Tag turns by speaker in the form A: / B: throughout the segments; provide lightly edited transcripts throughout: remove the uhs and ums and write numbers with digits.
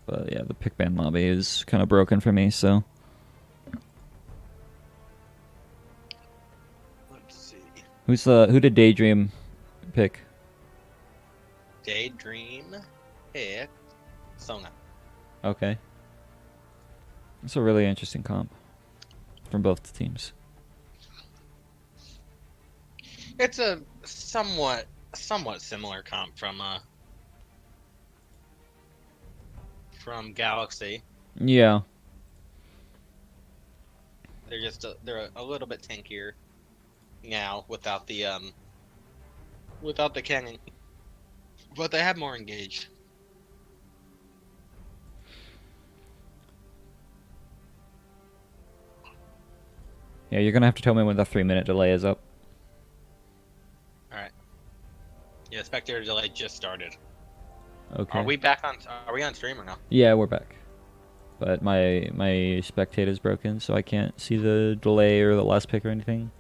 A: But yeah, the pick ban lobby is kind of broken for me, so.
B: Let's see.
A: Who did Daydream pick?
B: Daydream pick Sona.
A: Okay. It's a really interesting comp from both teams.
B: It's a somewhat similar comp from Galaxy.
A: Yeah.
B: They're a little bit tankier now without the cannon, but they have more engaged.
A: Yeah, you're gonna have to tell me when the 3-minute delay is up.
B: All right. Yeah, spectator delay just started.
A: Okay.
B: Are we on stream or no?
A: Yeah, we're back. But my spectator's broken, so I can't see the delay or the last pick or anything.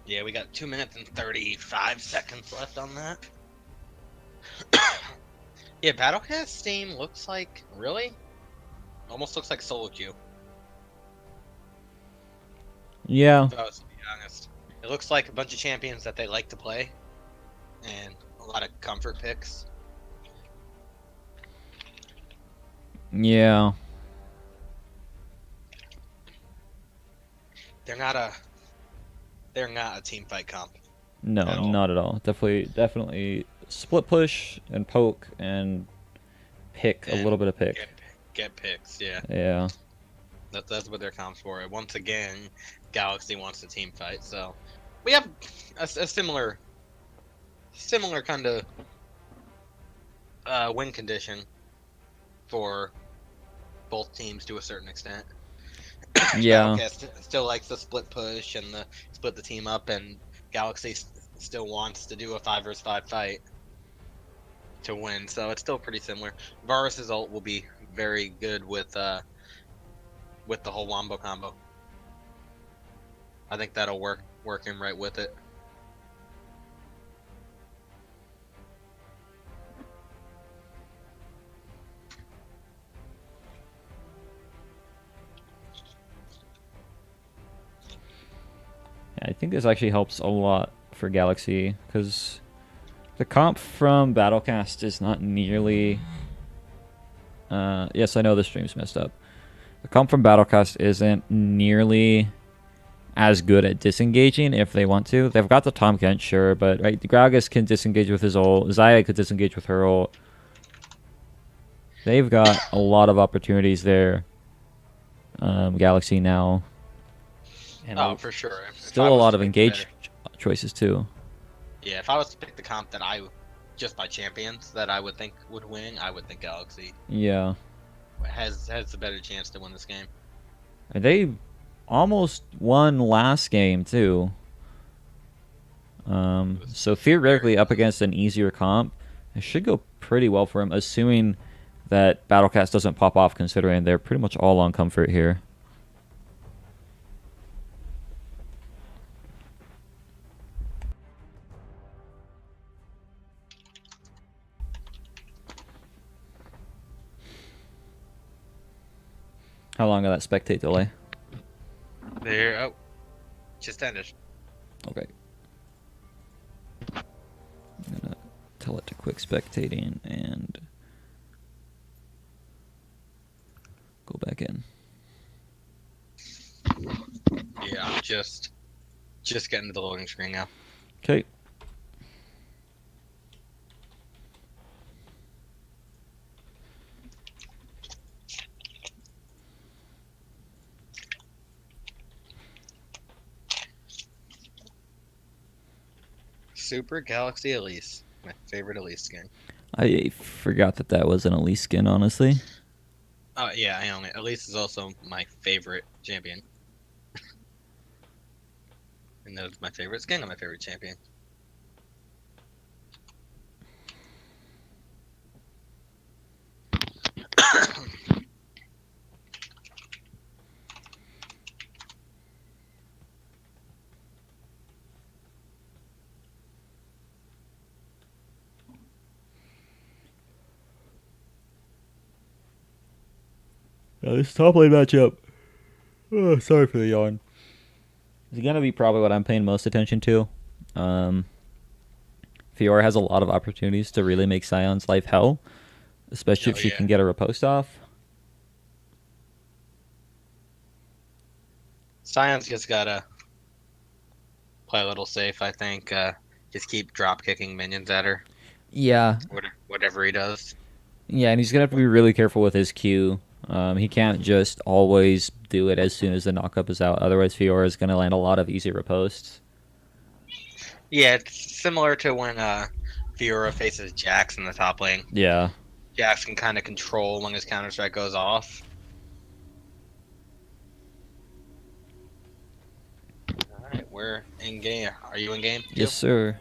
B: Yeah, we got 2 minutes and 35 seconds left on that. Yeah, Battlecast Steam looks like almost looks like solo queue.
A: Yeah.
B: If I was to be honest, it looks like a bunch of champions that they like to play, and a lot of comfort picks.
A: Yeah.
B: They're not a team fight comp
A: No,
B: at all.
A: not at all. Definitely split push and poke and pick, a
B: And
A: little bit of pick.
B: get picks, yeah.
A: Yeah.
B: That's what their comps for. Once again, Galaxy wants to team fight, so we have a similar kind of win condition for both teams to a certain extent.
A: Yeah.
B: Battlecast still likes the split push and the split the team up, and Galaxy still wants to do a 5 vs 5 fight to win, so it's still pretty similar. Varus's ult will be very good with the whole wombo combo. I think that'll work him right with it.
A: I think this actually helps a lot for Galaxy, because the comp from Battlecast is not nearly... yes, I know the stream's messed up. The comp from Battlecast isn't nearly as good at disengaging if they want to. They've got the Tom Kent, sure, but right, Gragas can disengage with his ult. Xayah could disengage with her ult. They've got a lot of opportunities there. Galaxy now. And
B: For sure.
A: still a lot of engaged choices too.
B: Yeah, if I was to pick the comp that just by champions that I would think would win, I would think Galaxy.
A: Yeah.
B: Has a better chance to win this game.
A: And they almost won last game too. So theoretically, up against an easier comp, it should go pretty well for him, assuming that Battlecast doesn't pop off, considering they're pretty much all on comfort here. How long of that spectate delay?
B: Just ended.
A: Okay. I'm gonna tell it to quick spectating and go back in.
B: Yeah, I'm just getting to the loading screen now.
A: Okay.
B: Super Galaxy Elise, my favorite Elise skin.
A: I forgot that was an Elise skin, honestly.
B: Oh yeah, I own it. Elise is also my favorite champion. And that's my favorite skin and my favorite champion.
A: This top lane matchup. Oh, sorry for the yawn. It's gonna be probably what I'm paying most attention to. Fiora has a lot of opportunities to really make Sion's life hell, especially if she can get a riposte off.
B: Sion's just gotta play a little safe, I think. Just keep drop kicking minions at her.
A: Yeah.
B: Whatever he does.
A: Yeah, and he's gonna have to be really careful with his Q. He can't just always do it as soon as the knockup is out. Otherwise, Fiora is gonna land a lot of easy ripostes.
B: Yeah, it's similar to when Fiora faces Jax in the top lane.
A: Yeah.
B: Jax can kind of control when his counter strike goes off. Alright, we're in game. Are you in game? Too?
A: Yes, sir.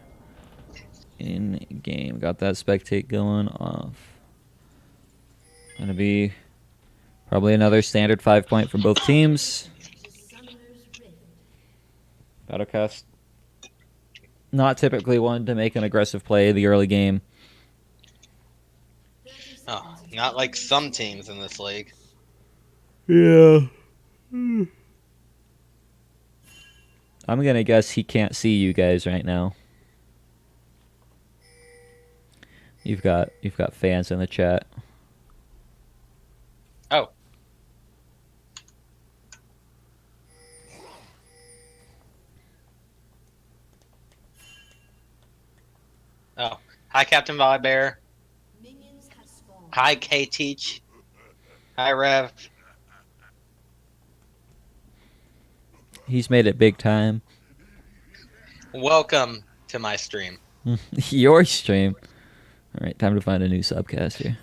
A: In game. Got that spectate going off. Gonna be probably another standard 5-point from both teams. Battlecast. Not typically one to make an aggressive play the early game.
B: Oh, not like some teams in this league.
A: Yeah. I'm gonna guess he can't see you guys right now. You've got fans in the chat.
B: Oh. Oh. Hi, Captain Volibear. Hi, K-Teach. Hi, Rev.
A: He's made it big time.
B: Welcome to my stream.
A: Your stream. All right, time to find a new subcast here.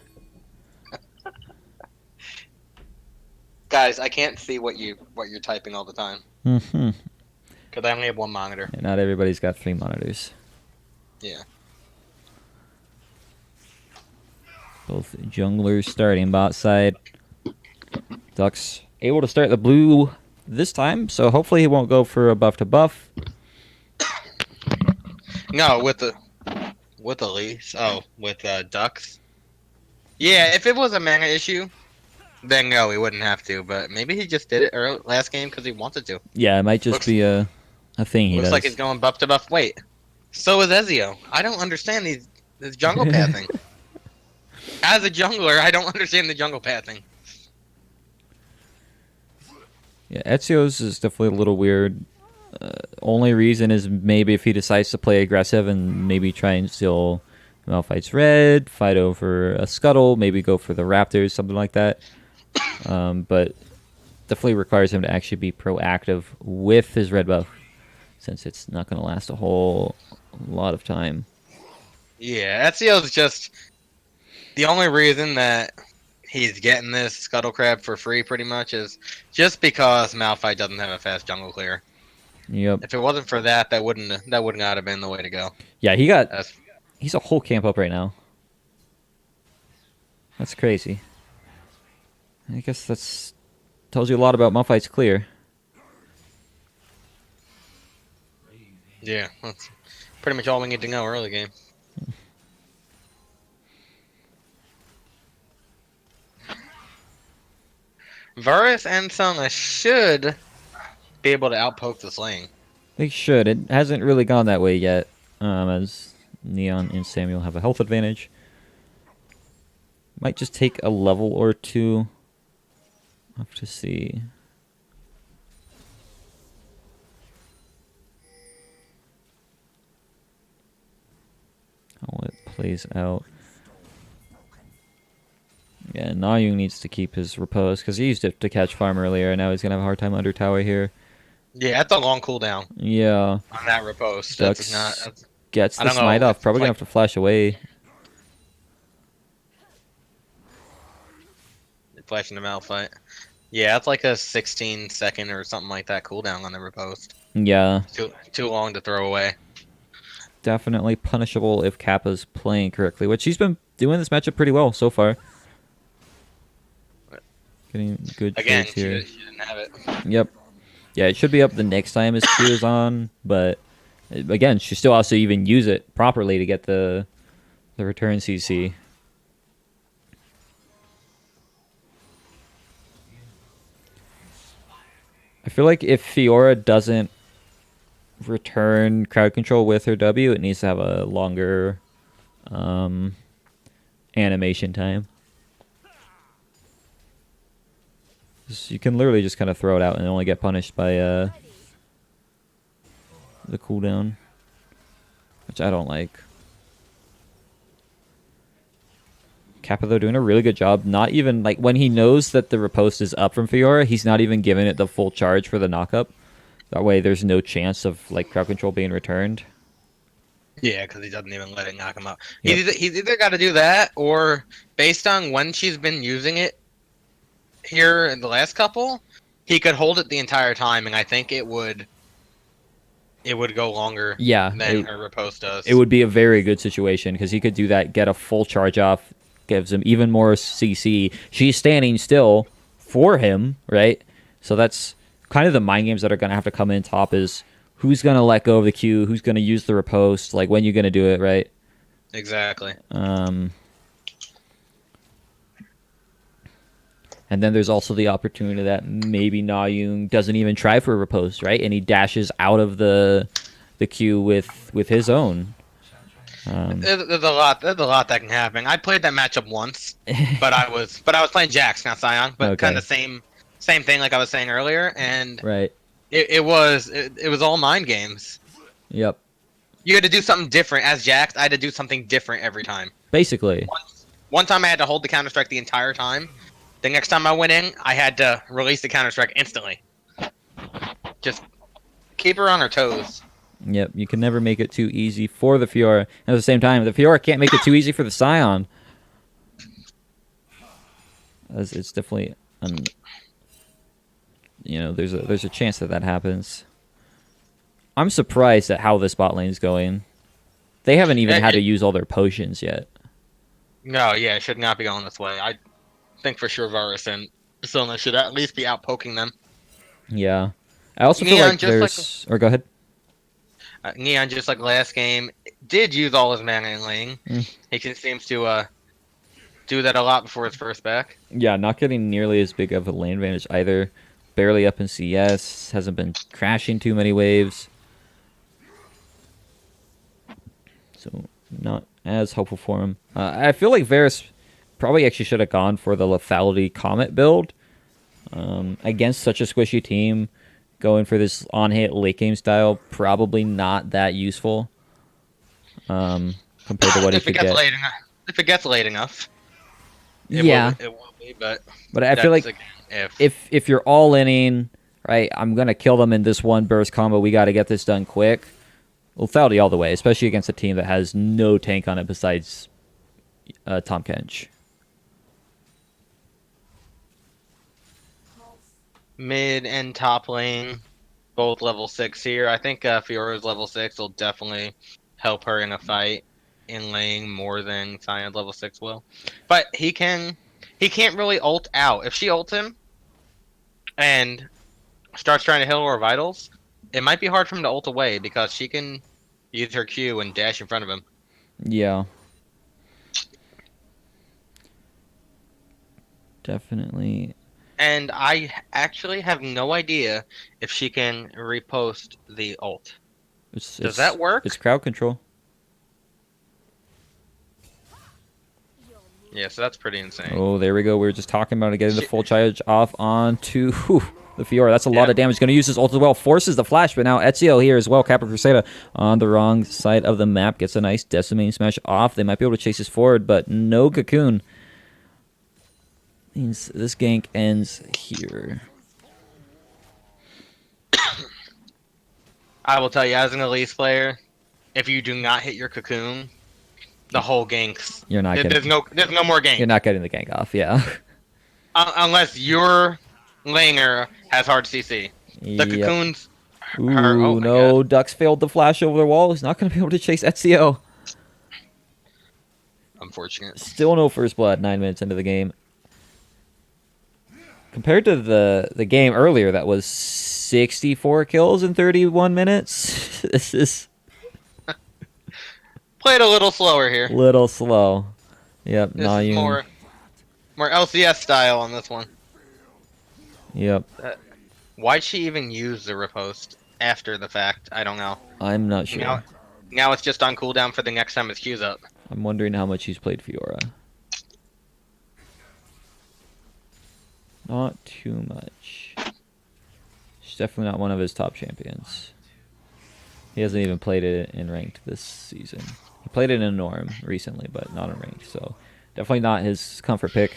B: Guys, I can't see what you're typing all the time.
A: Mm-hmm.
B: Because I only have one monitor.
A: Yeah, not everybody's got 3 monitors.
B: Yeah.
A: Both junglers starting bot side. Ducks able to start the blue this time, so hopefully he won't go for a buff to buff.
B: No, with the lease. Oh, with ducks. Yeah, if it was a mana issue, then no, he wouldn't have to. But maybe he just did it last game because he wanted to.
A: Yeah, it might just be a thing he does.
B: Looks like he's going buff to buff. Wait, so is Ezio. I don't understand this jungle pathing. As a jungler, I don't understand the jungle pathing.
A: Yeah, Ezio's is definitely a little weird. Only reason is maybe if he decides to play aggressive and maybe try and steal Malphite's red, fight over a scuttle, maybe go for the raptors, something like that. But definitely requires him to actually be proactive with his red buff, since it's not going to last a whole lot of time.
B: Yeah, Ezio's just the only reason that he's getting this scuttle crab for free, pretty much, is just because Malphite doesn't have a fast jungle clear.
A: Yep.
B: If it wasn't for that, that would not have been the way to go.
A: Yeah, he's a whole camp up right now. That's crazy. I guess that's tells you a lot about Malphite's clear.
B: Yeah, that's pretty much all we need to know early game. Varus and Sona should be able to outpoke this lane.
A: They should. It hasn't really gone that way yet, as Neon and Samuel have a health advantage. Might just take a level or two. I'll have to see. How it plays out. Yeah, Nayung needs to keep his repose because he used it to catch farm earlier, and now he's gonna have a hard time under tower here.
B: Yeah, that's a long cooldown.
A: Yeah.
B: On that repose. That's not.
A: Gets the smite off. Probably gonna have to flash away.
B: Flashing the Malphite. Yeah, it's like a 16-second or something like that cooldown on the repose.
A: Yeah.
B: Too long to throw away.
A: Definitely punishable if Kappa's playing correctly, which he's been doing this matchup pretty well so far. Getting good trades here.
B: She didn't have it.
A: Yep. Yeah, it should be up the next time his Q is on, but again, she still has to even use it properly to get the return CC. I feel like if Fiora doesn't return crowd control with her W, it needs to have a longer animation time. You can literally just kind of throw it out and only get punished by the cooldown, which I don't like. Kappa, though, doing a really good job. Not even, like, when he knows that the riposte is up from Fiora, he's not even giving it the full charge for the knockup. That way there's no chance of, like, crowd control being returned.
B: Yeah, because he doesn't even let it knock him out.
A: Yep.
B: He's either got to do that, or based on when she's been using it here in the last couple, he could hold it the entire time, and I think it would go longer than her riposte does.
A: It would be a very good situation, because he could do that, get a full charge off, gives him even more CC. She's standing still for him, right? So that's kind of the mind games that are going to have to come in top is who's going to let go of the Q, who's going to use the riposte, like when you're going to do it, right?
B: Exactly.
A: And then there's also the opportunity that maybe Na Young doesn't even try for a riposte, right? And he dashes out of the Q with his own.
B: There's a lot that can happen. I played that matchup once, but I was playing Jax, not Sion, but kind of same thing like I was saying earlier, and
A: right.
B: It was all mind games.
A: Yep.
B: You had to do something different as Jax. I had to do something different every time.
A: Basically.
B: One time I had to hold the counter strike the entire time. The next time I went in, I had to release the counter strike instantly. Just keep her on her toes.
A: Yep, you can never make it too easy for the Fiora. At the same time, the Fiora can't make it too easy for the Sion. It's definitely, there's a chance that happens. I'm surprised at how this bot lane is going. They haven't even had to use all their potions yet. No,
B: yeah, it should not be going this way. I think for sure Varus and Sona should at least be out poking them.
A: Yeah. I also feel like there's... Or go ahead.
B: Neon, just like last game, did use all his mana in lane. He seems to do that a lot before his first back.
A: Yeah, not getting nearly as big of a lane advantage either. Barely up in CS. Hasn't been crashing too many waves. So, not as helpful for him. I feel like Varus probably actually should have gone for the lethality Comet build. Against such a squishy team, going for this on-hit late-game style, probably not that useful compared to what he could get.
B: If it gets late enough,
A: it
B: will be, but
A: I feel like if you're all-inning, right, I'm going to kill them in this one burst combo, we got to get this done quick, lethality all the way, especially against a team that has no tank on it besides Tahm Kench.
B: Mid and top lane, both level 6 here. I think Fiora's level 6 will definitely help her in a fight in lane more than Sion's level 6 will. But he can't really ult out. If she ults him and starts trying to heal her vitals, it might be hard for him to ult away because she can use her Q and dash in front of him.
A: Yeah. Definitely.
B: And I actually have no idea if she can repost the ult. Does that work?
A: It's crowd control.
B: Yeah, so that's pretty insane.
A: Oh, there we go. We were just talking about getting the full charge off onto the Fiora. That's a lot of damage. Going to use his ult as well. Forces the flash, but now Ezio here as well. Kappa Crusader on the wrong side of the map. Gets a nice decimating smash off. They might be able to chase this forward, but no cocoon. Means this gank ends here.
B: I will tell you, as an Elise player, if you do not hit your cocoon, the whole ganks.
A: You're not
B: there's no more gank.
A: You're not getting the gank off, yeah.
B: Unless your laner has hard CC. The cocoons.
A: Ooh, no! Ducks failed the flash over the wall. He's not going to be able to chase Ezio.
B: Unfortunate.
A: Still no first blood. 9 minutes into the game. Compared to the game earlier, that was 64 kills in 31 minutes. This is
B: played a little slower here.
A: Little slow. Yep.
B: This is more LCS style on this one.
A: Yep.
B: Why'd she even use the riposte after the fact? I don't know.
A: I'm not sure.
B: Now it's just on cooldown for the next time his Q's up.
A: I'm wondering how much he's played Fiora. Not too much. She's definitely not one of his top champions. He hasn't even played it in ranked this season. He played it in norm recently, but not in ranked. So definitely not his comfort pick.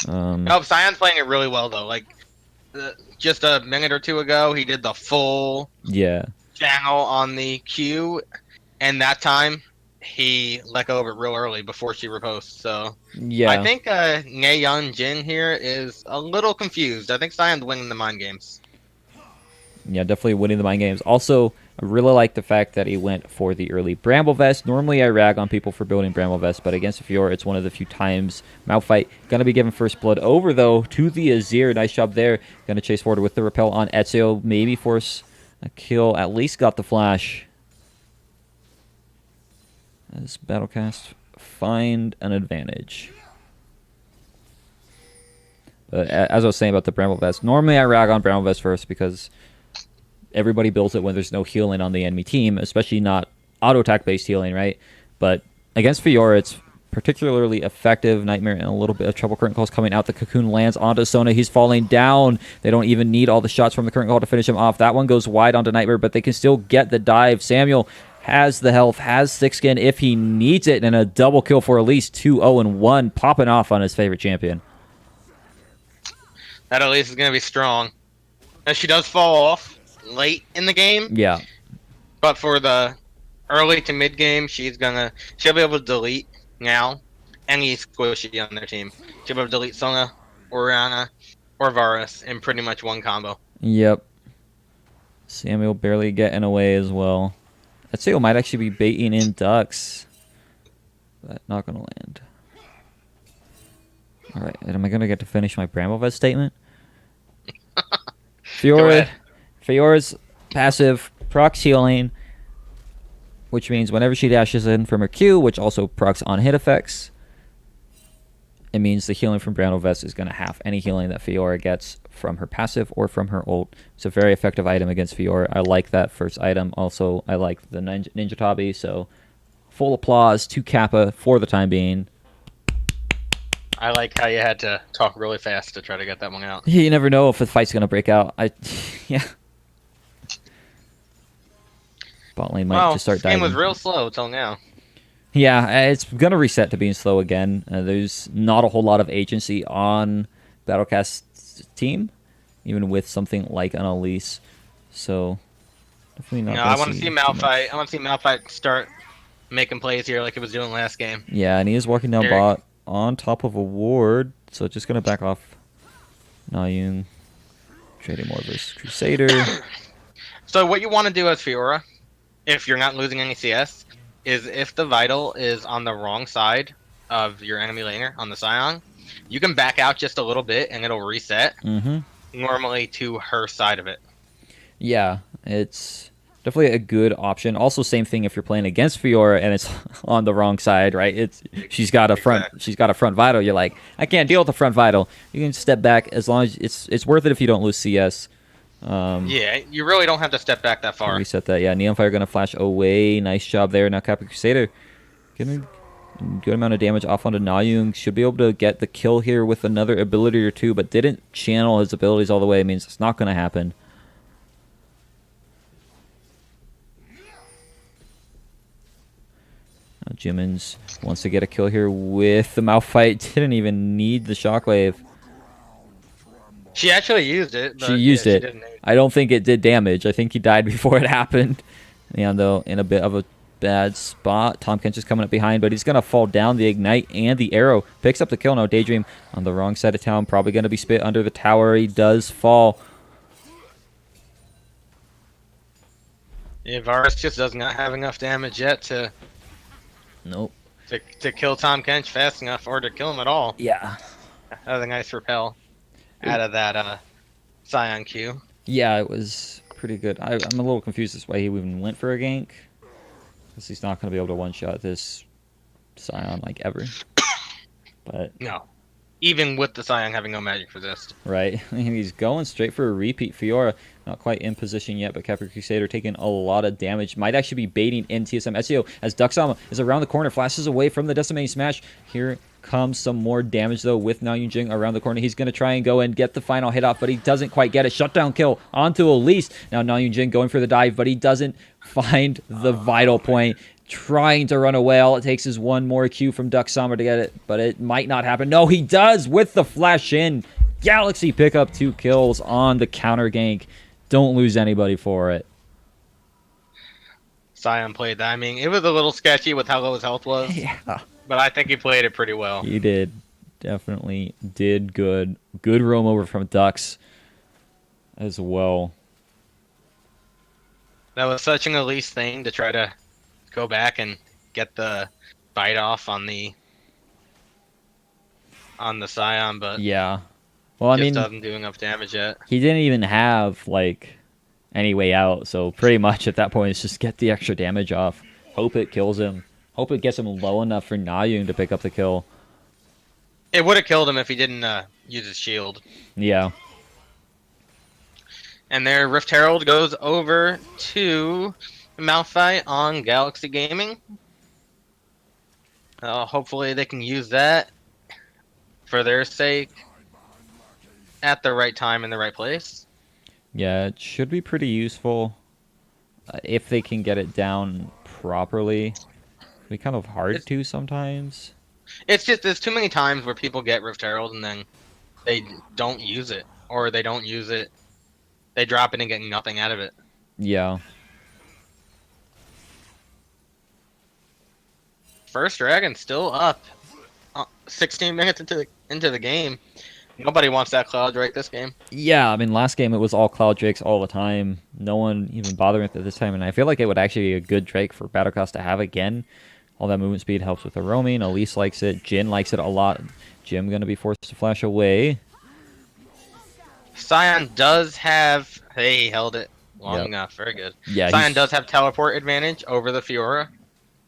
B: No, Sion's playing it really well though. Like just a minute or two ago, he did the full channel on the Q, and that time he let go of it real early before she riposts. So
A: yeah,
B: I think Naeyeon Jin here is a little confused. I think Sion's winning the mind games.
A: Yeah, definitely winning the mind games. Also, I really like the fact that he went for the early Bramble Vest. Normally, I rag on people for building Bramble Vest, but against Fiora, it's one of the few times Malphite going to be given first blood over, though, to the Azir. Nice job there. Going to chase forward with the repel on Ezio. Maybe force a kill. At least got the flash. As Battlecast find an advantage. But as I was saying about the Bramble Vest, normally I rag on Bramble Vest first because everybody builds it when there's no healing on the enemy team, especially not auto attack based healing, right? But against Fiora, it's particularly effective. Nightmare and a little bit of trouble. Current Call's coming out. The cocoon lands onto Sona. He's falling down. They don't even need all the shots from the Current Call to finish him off. That one goes wide onto Nightmare, but they can still get the dive. Samuel has the health, has thick skin if he needs it, and a double kill for at least 2-0-1, popping off on his favorite champion.
B: That at least is going to be strong. And she does fall off late in the game.
A: Yeah.
B: But for the early to mid game, she'll be able to delete now any squishy on their team. She'll be able to delete Sona, Orianna, or Varus in pretty much one combo.
A: Yep. Samuel barely getting away as well. Ezio might actually be baiting in ducks. But not going to land. Alright, am I going to get to finish my Bramble Vest statement? Fiora's passive procs healing, which means whenever she dashes in from her Q, which also procs on hit effects, it means the healing from Bramble Vest is going to half any healing that Fiora gets from her passive or from her ult. It's a very effective item against Fiora. I like that first item. Also, I like the Ninja Tabi, so full applause to Kappa for the time being.
B: I like how you had to talk really fast to try to get that one out.
A: You never know if the fight's going to break out. Yeah. Bot lane might just start diving.
B: This game was real slow till now.
A: Yeah, it's going to reset to being slow again. There's not a whole lot of agency on Battlecast's team, even with something like an Elise. So, definitely not.
B: No, I want to see Malphite. I want to see Malphite start making plays here like it was doing last game.
A: Yeah, and he is walking down bot on top of a ward, so just going to back off. Naeyeon trading more versus Crusader.
B: So what you want to do as Fiora, if you're not losing any CS, is if the Vital is on the wrong side of your enemy laner, on the Sion, you can back out just a little bit and it'll reset normally to her side of it. Yeah,
A: it's definitely a good option. Also, same thing if you're playing against Fiora and it's on the wrong side, right? She's got a front Vital. You're like, I can't deal with the front Vital. You can step back as long as it's worth it if you don't lose CS.
B: Yeah, you really don't have to step back that far.
A: Reset that. Yeah, Neonfire gonna flash away. Nice job there. Now Kappa Crusader getting a good amount of damage off onto Naeyeon. Should be able to get the kill here with another ability or two, but didn't channel his abilities all the way. It means it's not gonna happen. Now Jimin's wants to get a kill here with the Malphite. Didn't even need the shockwave.
B: She actually used it.
A: She used it. I don't think it did damage. I think he died before it happened. And though in a bit of a bad spot. Tom Kench is coming up behind, but he's going to fall down. The Ignite and the Arrow picks up the kill. No, Daydream on the wrong side of town. Probably going to be spit under the tower. He does fall.
B: Yeah, Varus just does not have enough damage yet to...
A: Nope.
B: To kill Tom Kench fast enough, or to kill him at all.
A: Yeah.
B: That was a nice repel out of that Sion Q.
A: Yeah, it was pretty good. I'm a little confused as why he even went for a gank. Because he's not going to be able to one-shot this Sion, like, ever. But
B: no. even with the Scion having no magic resist.
A: Right, and he's going straight for a repeat. Fiora not quite in position yet, but Capra Crusader taking a lot of damage. Might actually be baiting in TSM. SEO as Duxama is around the corner, flashes away from the decimating smash. Here comes some more damage though with Now Yunjing around the corner. He's going to try and go and get the final hit off, but he doesn't quite get it. Shutdown kill onto Elise. Now Yunjing going for the dive, but he doesn't find the vital point. Trying to run away. All it takes is one more Q from Duxama to get it, but it might not happen. No, he does with the flash in. Galaxy pick up 2 kills on the counter gank. Don't lose anybody for it.
B: Scion played that. I mean, it was a little sketchy with how low his health was.
A: Yeah.
B: But I think he played it pretty well.
A: He did. Definitely did good. Good roam over from Dux as well.
B: That was such an Elise thing to try to go back and get the bite off on the Scion, but
A: yeah. Well, I mean,
B: doesn't do enough damage yet.
A: He didn't even have like any way out, so pretty much at that point it's just get the extra damage off. Hope it kills him. Hope it gets him low enough for Nayung to pick up the kill.
B: It would have killed him if he didn't use his shield.
A: Yeah.
B: And their Rift Herald goes over to Malphite on Galaxy Gaming. Hopefully they can use that for their sake at the right time in the right place.
A: Yeah, it should be pretty useful if they can get it down properly. It'd be kind of hard to sometimes.
B: It's just there's too many times where people get Rift Herald and then they don't use it, or they don't use it. They drop it and get nothing out of it.
A: Yeah.
B: First Dragon still up. 16 minutes into the game. Nobody wants that Cloud Drake this game.
A: Yeah, I mean, last game it was all Cloud Drakes all the time. No one even bothering with it this time, and I feel like it would actually be a good Drake for Battlecross to have again. All that movement speed helps with the roaming. Elise likes it. Jin likes it a lot. Jim going to be forced to flash away.
B: Scion does have... Hey, he held it long enough. Very good.
A: Yeah,
B: Scion does have teleport advantage over the Fiora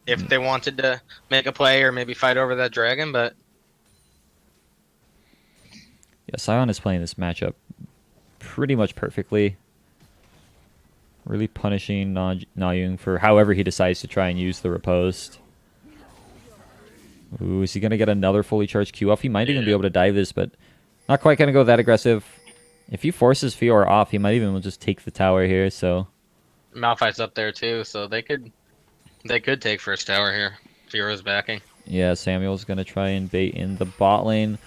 B: if they wanted to make a play or maybe fight over that dragon, but...
A: Yeah, Sion is playing this matchup pretty much perfectly. Really punishing Nayung for however he decides to try and use the riposte. Ooh, is he going to get another fully charged Q off? He might even be able to dive this, but not quite going to go that aggressive. If he forces Fiora off, he might even just take the tower here, so...
B: Malphite's up there too, so they could take first tower here. Fiora's backing.
A: Yeah, Samuel's going to try and bait in the bot lane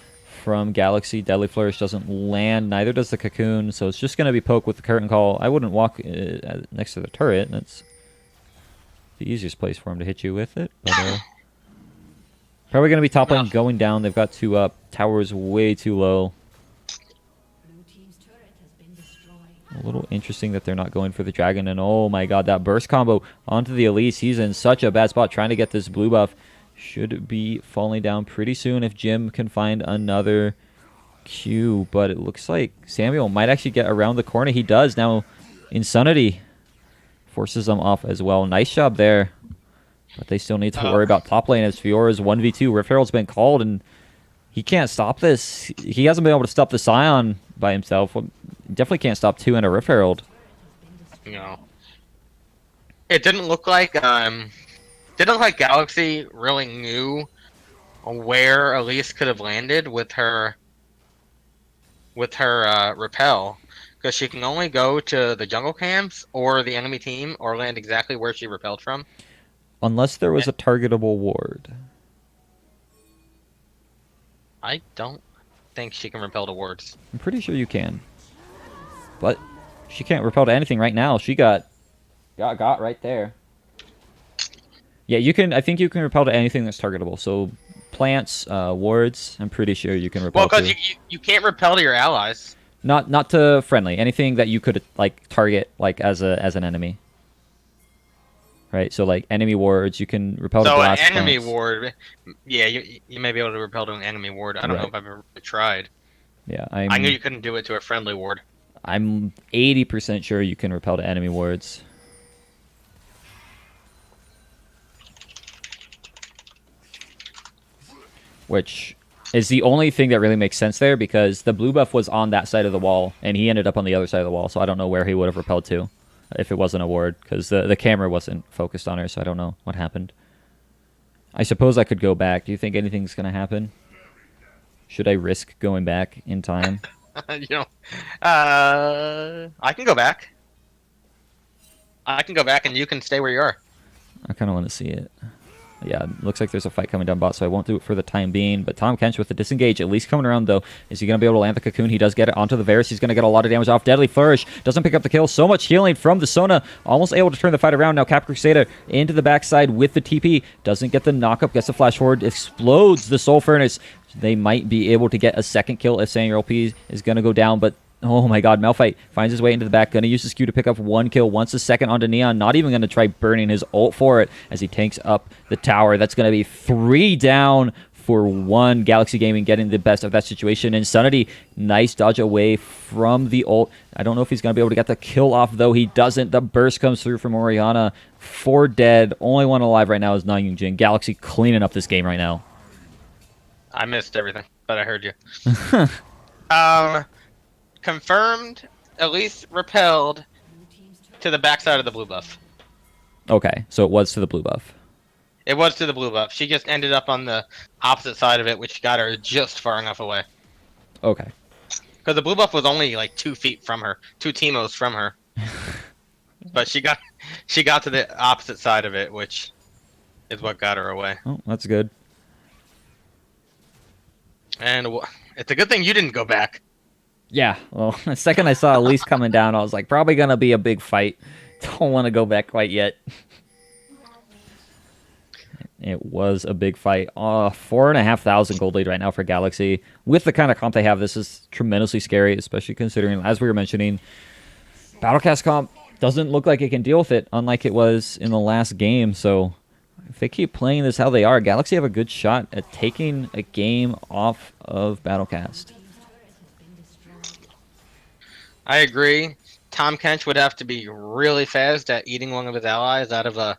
A: from Galaxy. Deadly Flourish doesn't land, neither does the Cocoon, so it's just going to be poke with the Curtain Call. I wouldn't walk next to the turret. That's the easiest place for him to hit you with it. But, probably going to be top lane going down. They've got 2 up. Tower is way too low. A little interesting that they're not going for the dragon. And oh my god, that burst combo onto the Elise. He's in such a bad spot trying to get this blue buff. Should be falling down pretty soon if Jim can find another Q. But it looks like Samuel might actually get around the corner. He does. Now Insanity forces them off as well. Nice job there. But they still need to worry about top lane as Fiora's 1v2. Rift Herald's been called and he can't stop this. He hasn't been able to stop the Scion by himself. Definitely can't stop 2 and a Rift Herald.
B: No. It didn't look like Galaxy really knew where Elise could have landed with her repel, because she can only go to the jungle camps or the enemy team or land exactly where she repelled from.
A: Unless there was a targetable ward.
B: I don't think she can repel to wards.
A: I'm pretty sure you can. But she can't repel to anything right now. She got right there. Yeah, you can. I think you can repel to anything that's targetable. So plants, wards, I'm pretty sure you can repel.
B: Well, because you can't repel to your allies.
A: Not to friendly. Anything that you could like target like as an enemy. Right. So like enemy wards, you can repel to blast.
B: So an enemy
A: plants.
B: ward, yeah, you may be able to repel to an enemy ward. I don't know if I've ever tried.
A: Yeah,
B: I knew you couldn't do it to a friendly ward.
A: I'm 80% sure you can repel to enemy wards. Which is the only thing that really makes sense there, because the blue buff was on that side of the wall, and he ended up on the other side of the wall, so I don't know where he would have repelled to if it wasn't a ward, because the camera wasn't focused on her, so I don't know what happened. I suppose I could go back. Do you think anything's going to happen? Should I risk going back in time?
B: I can go back. I can go back, and you can stay where you are.
A: I kind of want to see it. Yeah, looks like there's a fight coming down bot, so I won't do it for the time being. But Tahm Kench with the disengage, at least coming around, though. Is he going to be able to land the cocoon? He does get it onto the Varus. He's going to get a lot of damage off. Deadly Flourish doesn't pick up the kill. So much healing from the Sona. Almost able to turn the fight around. Now Cap Crusader into the backside with the TP. Doesn't get the knockup. Gets the flash forward. Explodes the Soul Furnace. They might be able to get a second kill if Samuel P is going to go down, but oh my god, Malphite finds his way into the back. Going to use the Q to pick up one kill. Wants a second onto Neon. Not even going to try burning his ult for it as he tanks up the tower. That's going to be 3 down for 1. Galaxy Gaming getting the best of that situation. Insanity, nice dodge away from the ult. I don't know if he's going to be able to get the kill off, though. He doesn't. The burst comes through from Oriana. 4 dead. Only one alive right now is Na Yoongjin. Galaxy cleaning up this game right now.
B: I missed everything, but I heard you. Confirmed, Elise repelled to the backside of the blue buff.
A: Okay, so it was to the blue buff.
B: It was to the blue buff. She just ended up on the opposite side of it, which got her just far enough away.
A: Okay.
B: Because the blue buff was only like 2 feet from her, 2 Teemos from her. But she got to the opposite side of it, which is what got her away.
A: Oh, that's good.
B: And it's a good thing you didn't go back.
A: Yeah, well, the second I saw Elise coming down, I was like, probably going to be a big fight. Don't want to go back quite yet. It was a big fight. 4,500 gold lead right now for Galaxy. With the kind of comp they have, this is tremendously scary, especially considering, as we were mentioning, Battlecast comp doesn't look like it can deal with it, unlike it was in the last game. So if they keep playing this how they are, Galaxy have a good shot at taking a game off of Battlecast.
B: I agree. Tahm Kench would have to be really fast at eating one of his allies out of a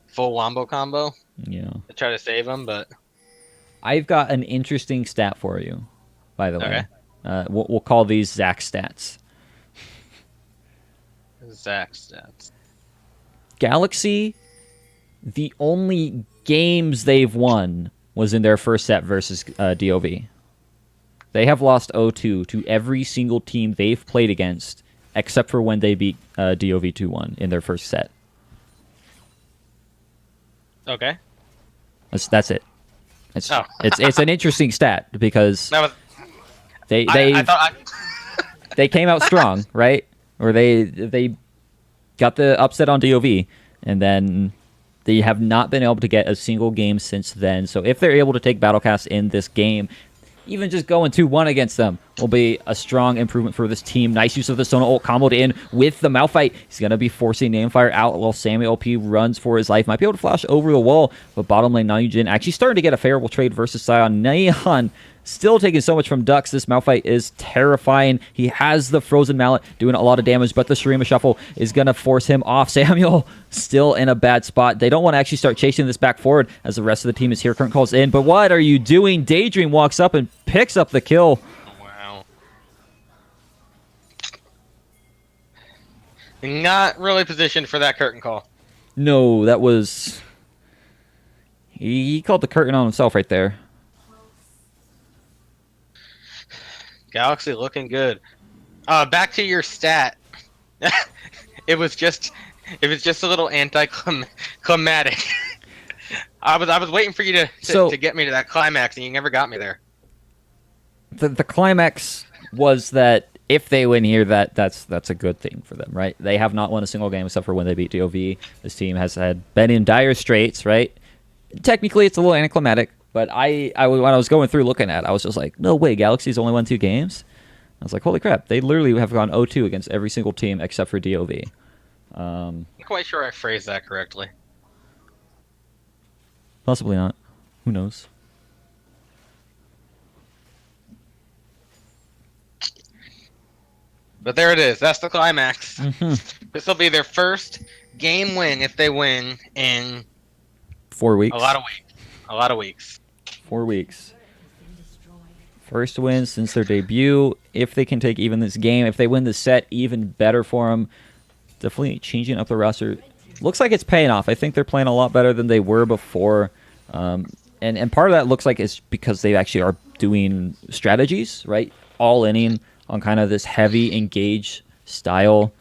B: full wombo combo.
A: Yeah.
B: To try to save him, but
A: I've got an interesting stat for you, by the way.
B: Okay.
A: We'll call these Zach stats.
B: Zach stats.
A: Galaxy, the only games they've won was in their first set versus DOV. They have lost 0-2 to every single team they've played against, except for when they beat DOV 2-1 in their first set.
B: Okay.
A: That's it. It's an interesting stat because they they came out strong, right? Or they got the upset on DOV, and then they have not been able to get a single game since then. So if they're able to take Battlecast in this game, even just going 2-1 against them will be a strong improvement for this team. Nice use of the Sona ult comboed in with the Malphite. He's going to be forcing Namefire out while Samuel P runs for his life. Might be able to flash over the wall, but bottom lane Na Yoongjin actually starting to get a favorable trade versus Sion. Neon still taking so much from Dux. This Malphite is terrifying. He has the Frozen Mallet doing a lot of damage, but the Shurima Shuffle is going to force him off. Samuel still in a bad spot. They don't want to actually start chasing this back forward as the rest of the team is here. Current calls in, but what are you doing? Daydream walks up and picks up the kill.
B: Wow. Not really positioned for that curtain call.
A: No, that was... He called the curtain on himself right there.
B: Galaxy looking good. Back to your stat. It was just a little anticlimactic. I was waiting for you to get me to that climax, and you never got me there.
A: The climax was that if they win here, that's a good thing for them, right? They have not won a single game except for when they beat DOV. This team has been in dire straits, right? Technically, it's a little anticlimactic. But when I was going through looking at it, I was just like, no way, Galaxy's only won 2 games? I was like, holy crap, they literally have gone 0-2 against every single team except for DOV.
B: I'm quite sure I phrased that correctly.
A: Possibly not. Who knows?
B: But there it is. That's the climax.
A: Mm-hmm.
B: This will be their first game win if they win in
A: 4 weeks.
B: A lot of weeks.
A: 4 weeks. First win since their debut. If they can take even this game, if they win the set, even better for them. Definitely changing up the roster. Looks like it's paying off. I think they're playing a lot better than they were before. And part of that looks like it's because they actually are doing strategies, right? All inning on kind of this heavy engage style.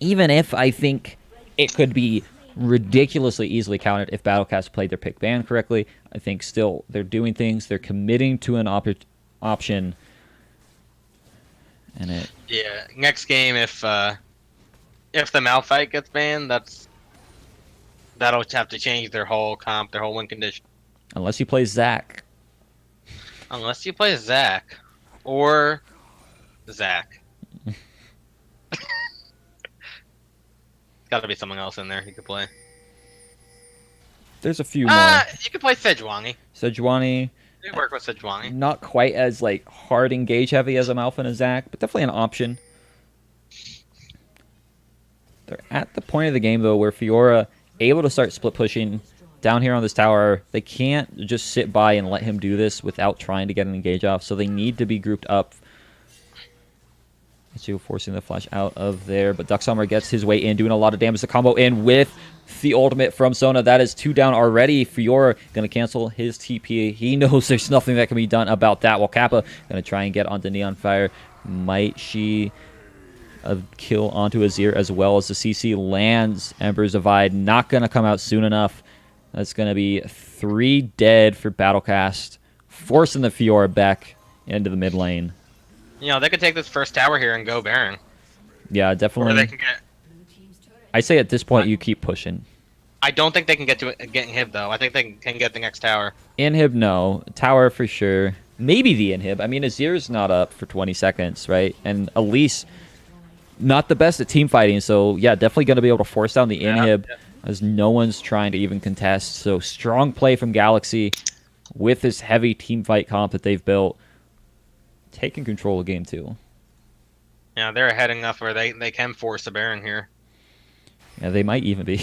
A: Even if I think it could be ridiculously easily countered if Battlecast played their pick ban correctly, I think still they're doing things. They're committing to an option. And it.
B: Yeah, next game if the Malphite gets banned, that'll have to change their whole comp, their whole win condition.
A: Unless you play Zach.
B: Unless you play Zach or Zach. Got to be someone else in there you could play.
A: There's a few more.
B: You could play Sejuani.
A: Sejuani.
B: You work with Sejuani.
A: Not quite as like hard engage heavy as a Malfa and a Zach, but definitely an option. They're at the point of the game though where Fiora able to start split pushing down here on this tower. They can't just sit by and let him do this without trying to get an engage off, so they need to be grouped up. So forcing the flash out of there, but Duck Summer gets his way in, doing a lot of damage. The combo in with the ultimate from Sona. That is 2 down already. Fiora going to cancel his TP. He knows there's nothing that can be done about that, while Kappa going to try and get onto Neon Fire. Might she kill onto Azir as well as the CC lands? Ember's Divide not going to come out soon enough. That's going to be 3 dead for Battlecast, forcing the Fiora back into the mid lane.
B: You know, they could take this first tower here and go Baron.
A: Yeah, definitely.
B: Or they can get...
A: I say at this point you keep pushing.
B: I don't think they can get to getting Inhib though. I think they can get the next tower.
A: Inhib, no. Tower for sure. Maybe the Inhib. I mean, Azir's not up for 20 seconds, right? And Elise, not the best at team fighting, so yeah, definitely going to be able to force down the Inhib as no one's trying to even contest. So strong play from Galaxy with this heavy team fight comp that they've built. Taking control of game 2.
B: Yeah, they're ahead enough where they can force a Baron here.
A: Yeah, they might even be.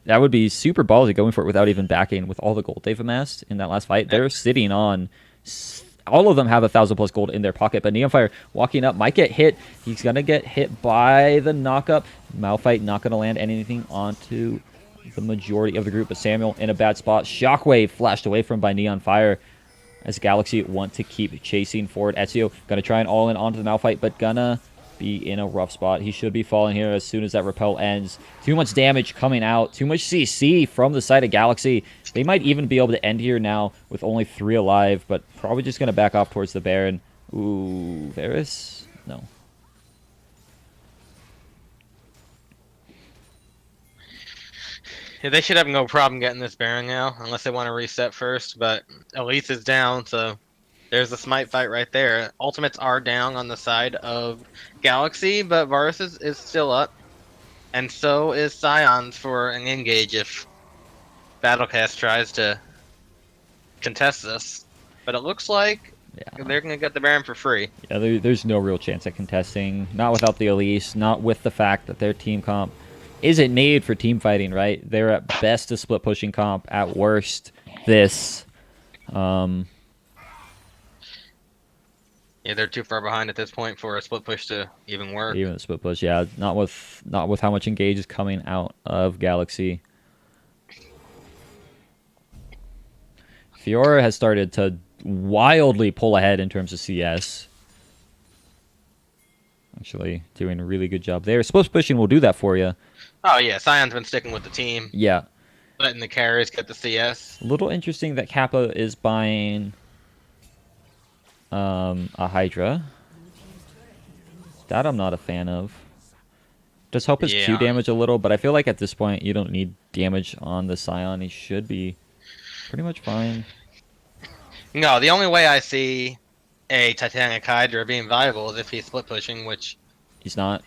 A: That would be super ballsy going for it without even backing with all the gold they've amassed in that last fight. They're sitting on. All of them have 1,000+ gold in their pocket, but Neonfire walking up might get hit. He's gonna get hit by the knockup. Malphite not gonna land anything onto the majority of the group, but Samuel in a bad spot. Shockwave flashed away from by Neon Fire. As Galaxy want to keep chasing forward. Ezio gonna try and all in onto the Malphite, but gonna be in a rough spot. He should be falling here as soon as that repel ends. Too much damage coming out. Too much CC from the side of Galaxy. They might even be able to end here now with only 3 alive, but probably just gonna back off towards the Baron. Ooh, Varus? No.
B: Yeah, they should have no problem getting this Baron now, unless they want to reset first, but Elise is down, so there's a smite fight right there. Ultimates are down on the side of Galaxy, but Varus is still up. And so is Scions for an engage if Battlecast tries to contest this. But it looks like they're going to get the Baron for free.
A: Yeah, there's no real chance at contesting. Not without the Elise, not with the fact that their team comp isn't made for team fighting, right? They're at best a split pushing comp, at worst this.
B: Yeah, they're too far behind at this point for a split push to even work.
A: Even the split push, yeah, not with how much engage is coming out of Galaxy. Fiora has started to wildly pull ahead in terms of CS. Actually, doing a really good job there. Split pushing will do that for you.
B: Oh yeah, Scion's been sticking with the team.
A: Yeah.
B: Letting the carries get the CS.
A: A little interesting that Kappa is buying a Hydra. That I'm not a fan of. Does help his Q damage a little, but I feel like at this point you don't need damage on the Scion. He should be pretty much fine.
B: No, the only way I see a Titanic Hydra being viable is if he's split pushing, which
A: he's not.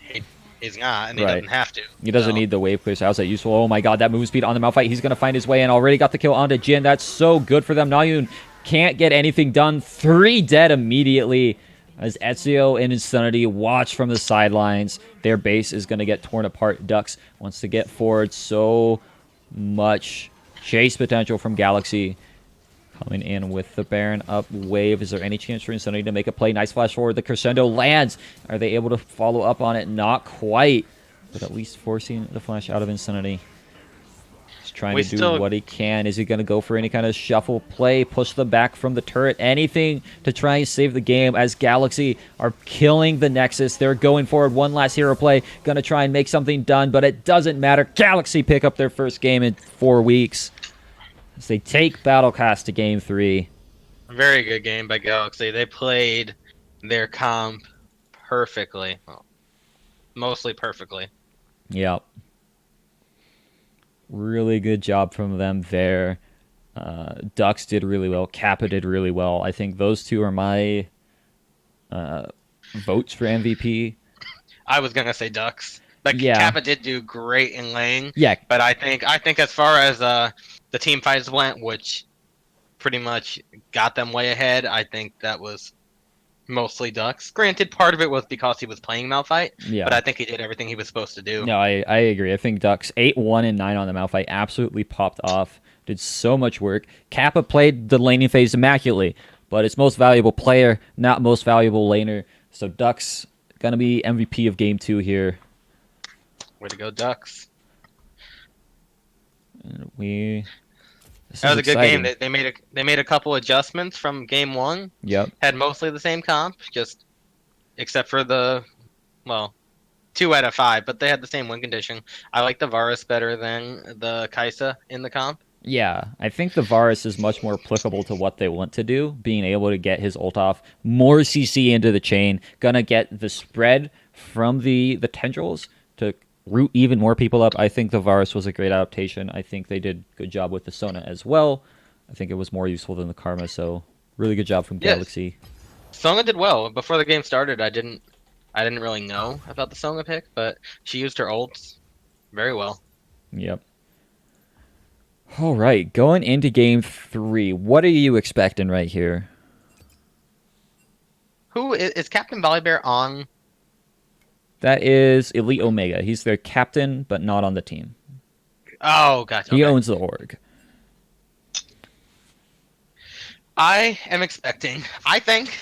B: He's not, and he doesn't have to.
A: He doesn't need the wave clear, so how's that useful? Oh my god, that move speed on the Malphite. He's going to find his way in. Already got the kill onto Jin. That's so good for them. Nayun can't get anything done. 3 dead immediately as Ezio and Insanity watch from the sidelines. Their base is going to get torn apart. Dux wants to get forward. So much chase potential from Galaxy. Coming in with the Baron up wave. Is there any chance for Insanity to make a play? Nice flash forward. The crescendo lands. Are they able to follow up on it? Not quite. But at least forcing the flash out of Insanity. He's trying to do what he can. Is he going to go for any kind of shuffle play? Push them back from the turret? Anything to try and save the game as Galaxy are killing the Nexus. They're going forward. One last hero play. Going to try and make something done, but it doesn't matter. Galaxy pick up their first game in 4 weeks. As they take Battlecast to Game 3.
B: Very good game by Galaxy. They played their comp perfectly. Well, mostly perfectly.
A: Yep. Really good job from them there. Ducks did really well. Kappa did really well. I think those two are my votes for MVP.
B: I was going to say Ducks. Like,
A: yeah.
B: Kappa did do great in lane.
A: Yeah.
B: But I think as far as the team fights went, which pretty much got them way ahead, I think that was mostly Ducks. Granted, part of it was because he was playing Malphite, but I think he did everything he was supposed to do.
A: No, I agree. I think Ducks 8-1 and 9 on the Malphite absolutely popped off. Did so much work. Kappa played the laning phase immaculately, but it's most valuable player, not most valuable laner. So Ducks gonna be MVP of Game 2 here.
B: Way to go, Ducks.
A: And
B: that was a good game. They made a couple adjustments from Game 1.
A: Yep.
B: Had mostly the same comp, just except for the 2 out of 5, but they had the same win condition. I like the Varus better than the Kaisa in the comp.
A: Yeah, I think the Varus is much more applicable to what they want to do, being able to get his ult off, more CC into the chain, gonna get the spread from the tendrils to root even more people up. I think the Varus was a great adaptation. I think they did a good job with the Sona as well. I think it was more useful than the Karma, so really good job from Galaxy.
B: Sona did well. Before the game started, I didn't really know about the Sona pick, but she used her ults very well.
A: Yep. All right, going into Game 3, what are you expecting right here?
B: Who is Captain Volibear on?
A: That is Elite Omega. He's their captain, but not on the team.
B: Oh, gotcha.
A: He owns the org.
B: I am expecting. I think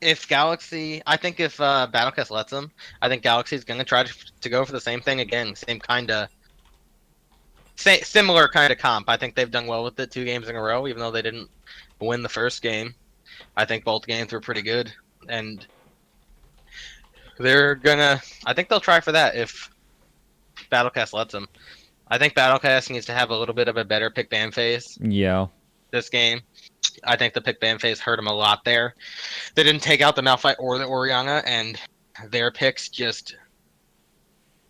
B: if Battlecast lets them, I think Galaxy's gonna try to go for the same thing again. Similar kind of comp. I think they've done well with it 2 games in a row, even though they didn't win the first game. I think both games were pretty good, and I think they'll try for that if Battlecast lets them. I think Battlecast needs to have a little bit of a better pick ban phase.
A: Yeah.
B: This game. I think the pick ban phase hurt them a lot there. They didn't take out the Malphite or the Orianna, and their picks just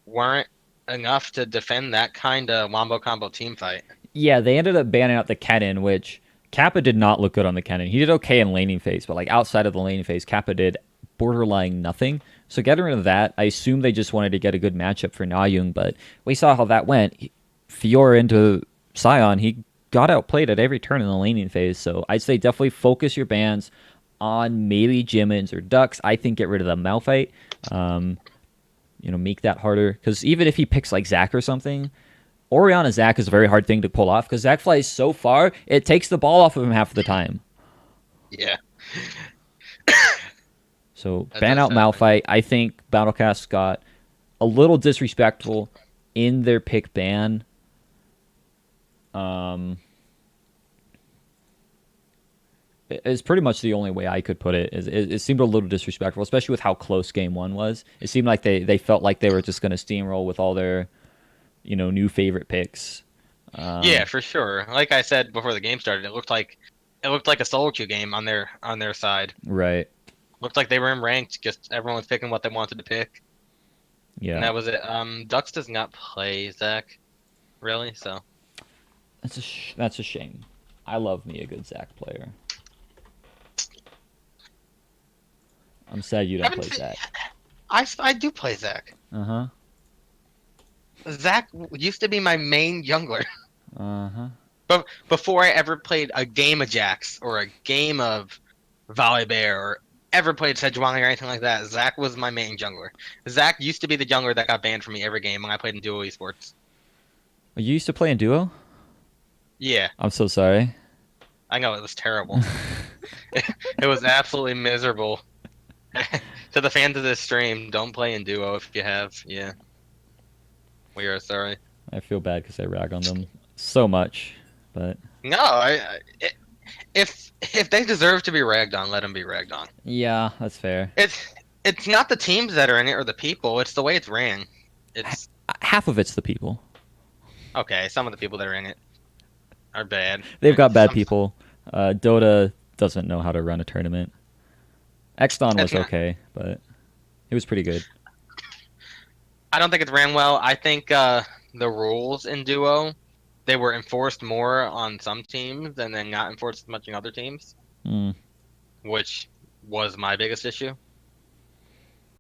B: weren't enough to defend that kind of wombo combo team fight.
A: Yeah, they ended up banning out the Kennen, which Kappa did not look good on the Kennen. He did okay in laning phase, but like outside of the laning phase, Kappa did borderline nothing. So getting rid of that, I assume they just wanted to get a good matchup for Nayung, but we saw how that went. Fiora into Sion, he got outplayed at every turn in the laning phase, so I'd say definitely focus your bans on maybe Jimmins or Ducks. I think get rid of the Malphite. Make that harder, because even if he picks like Zac or something, Orianna Zac is a very hard thing to pull off, because Zac flies so far, it takes the ball off of him half the time.
B: Yeah.
A: So ban out Malphite. I think Battlecast got a little disrespectful in their pick ban. It's pretty much the only way I could put it. It seemed a little disrespectful, especially with how close Game 1 was. It seemed like they felt like they were just going to steamroll with all their, new favorite picks.
B: Yeah, for sure. Like I said before the game started, it looked like a solo queue game on their side.
A: Right.
B: Looked like they were in ranked. Just everyone was picking what they wanted to pick.
A: Yeah.
B: And that was it. Ducks does not play Zac, really. So.
A: That's a shame. I love me a good Zac player. I'm sad you don't play Zac.
B: I do play Zac.
A: Uh-huh.
B: Zac used to be my main jungler.
A: Uh-huh.
B: But before I ever played a game of Jax or a game of Volibear or ever played Sejuani or anything like that, Zac was my main jungler. Zac used to be the jungler that got banned from me every game when I played in duo esports.
A: You used to play in duo?
B: Yeah.
A: I'm so sorry.
B: I know it was terrible. It was absolutely miserable. To the fans of this stream, don't play in duo if you have. Yeah, we are sorry.
A: I feel bad because I rag on them so much, but
B: No, if they deserve to be ragged on, let them be ragged on.
A: yeah, that's fair.
B: It's not the teams that are in it or the people. It's the way it's ran. It's
A: Half of it's the people.
B: okay. Some of the people that are in it are bad.
A: They've got bad
B: Some,
A: people. Dota doesn't know how to run a tournament. Exton
B: it's
A: was
B: not.
A: okay, but it was pretty good.
B: I don't think it's ran well. I think the rules in duo, they were enforced more on some teams and then not enforced as much in other teams,
A: Mm.
B: which was my biggest issue.